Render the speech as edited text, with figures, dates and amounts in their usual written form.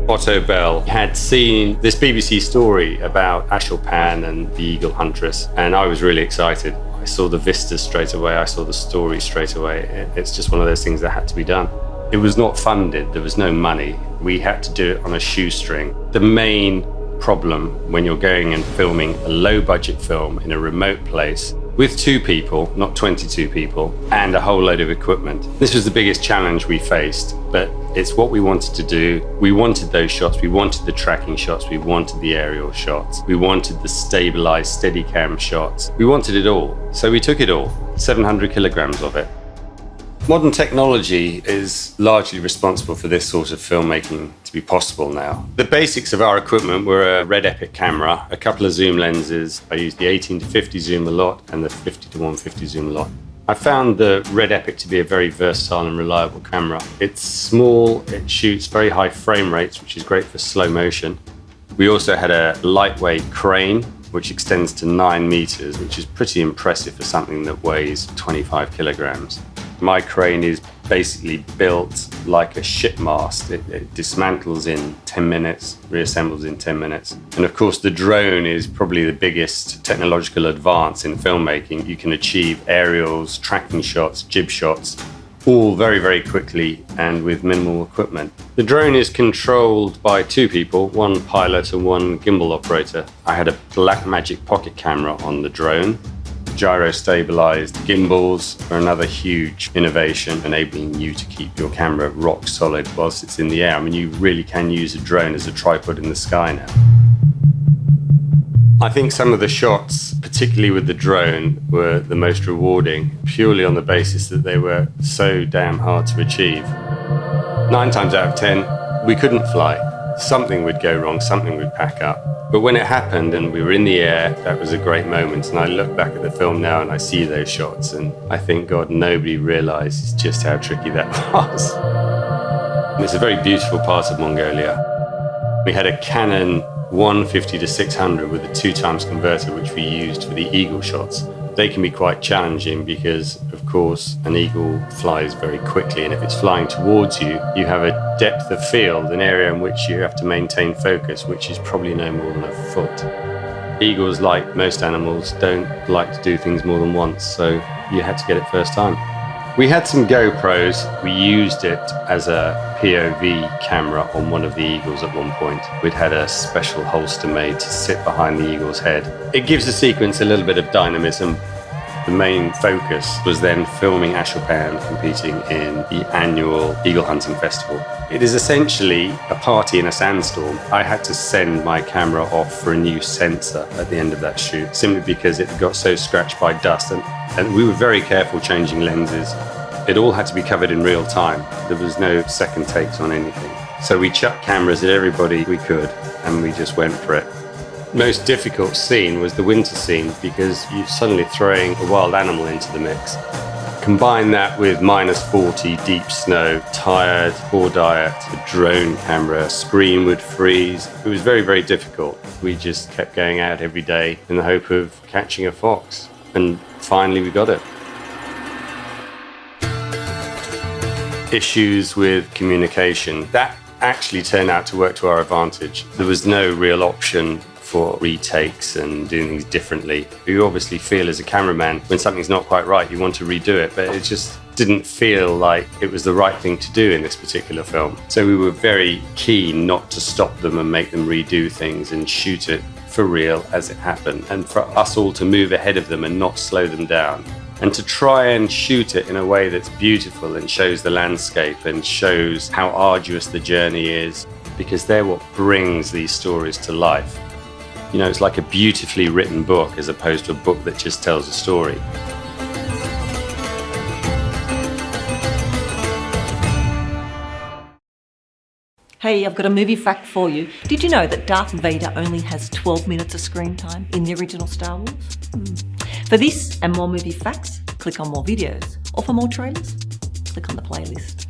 Otto Bell had seen this BBC story about Aisholpan and the Eagle Huntress, and I was really excited. I saw the vistas straight away, I saw the story straight away. It's just one of those things that had to be done. It was not funded, there was no money. We had to do it on a shoestring. The main problem when you're going and filming a low-budget film in a remote place with 2 people, not 22 people, and a whole load of equipment. This was the biggest challenge we faced, but it's what we wanted to do. We wanted those shots, we wanted the tracking shots, we wanted the aerial shots, we wanted the stabilized Steadicam shots. We wanted it all, so we took it all, 700 kilograms of it. Modern technology is largely responsible for this sort of filmmaking to be possible now. The basics of our equipment were a Red Epic camera, a couple of zoom lenses. I used the 18-50 zoom a lot and the 50-150 zoom a lot. I found the Red Epic to be a very versatile and reliable camera. It's small, it shoots very high frame rates, which is great for slow motion. We also had a lightweight crane, which extends to 9 meters, which is pretty impressive for something that weighs 25 kilograms. My crane is basically built like a ship mast. It dismantles in 10 minutes, reassembles in 10 minutes. And of course, the drone is probably the biggest technological advance in filmmaking. You can achieve aerials, tracking shots, jib shots, all very, very quickly and with minimal equipment. The drone is controlled by 2 people, 1 pilot and 1 gimbal operator. I had a Blackmagic pocket camera on the drone. Gyro-stabilized gimbals are another huge innovation, enabling you to keep your camera rock solid whilst it's in the air. I mean, you really can use a drone as a tripod in the sky now. I think some of the shots, particularly with the drone, were the most rewarding, purely on the basis that they were so damn hard to achieve. 9 times out of 10, we couldn't fly. Something would go wrong, something would pack up. But when it happened and we were in the air, that was a great moment. And I look back at the film now and I see those shots and I think, God, nobody realizes just how tricky that was. And it's a very beautiful part of Mongolia. We had a Canon 150-600 with a 2x converter, which we used for the eagle shots. They can be quite challenging because, of course, an eagle flies very quickly, and if it's flying towards you, you have a depth of field, an area in which you have to maintain focus, which is probably no more than a foot. Eagles, like most animals, don't like to do things more than once, so you had to get it first time. We had some GoPros. We used it as a POV camera on one of the eagles at one point. We'd had a special holster made to sit behind the eagle's head. It gives the sequence a little bit of dynamism. The main focus was then filming Aisholpan competing in the annual Eagle Hunting Festival. It is essentially a party in a sandstorm. I had to send my camera off for a new sensor at the end of that shoot, simply because it got so scratched by dust, and we were very careful changing lenses. It all had to be covered in real time. There was no second takes on anything. So we chucked cameras at everybody we could, and we just went for it. Most difficult scene was the winter scene, because you're suddenly throwing a wild animal into the mix. Combine that with -40, deep snow, tired, poor diet, the drone camera, screen would freeze. It was very, very difficult. We just kept going out every day in the hope of catching a fox. And finally we got it. Issues with communication. That actually turned out to work to our advantage. There was no real option for retakes and doing things differently. You obviously feel as a cameraman when something's not quite right, you want to redo it, but it just didn't feel like it was the right thing to do in this particular film. So we were very keen not to stop them and make them redo things and shoot it for real as it happened, and for us all to move ahead of them and not slow them down. And to try and shoot it in a way that's beautiful and shows the landscape and shows how arduous the journey is, because they're what brings these stories to life. You know, it's like a beautifully written book as opposed to a book that just tells a story. Hey, I've got a movie fact for you. Did you know that Darth Vader only has 12 minutes of screen time in the original Star Wars? For this and more movie facts, click on more videos. Or for more trailers, click on the playlist.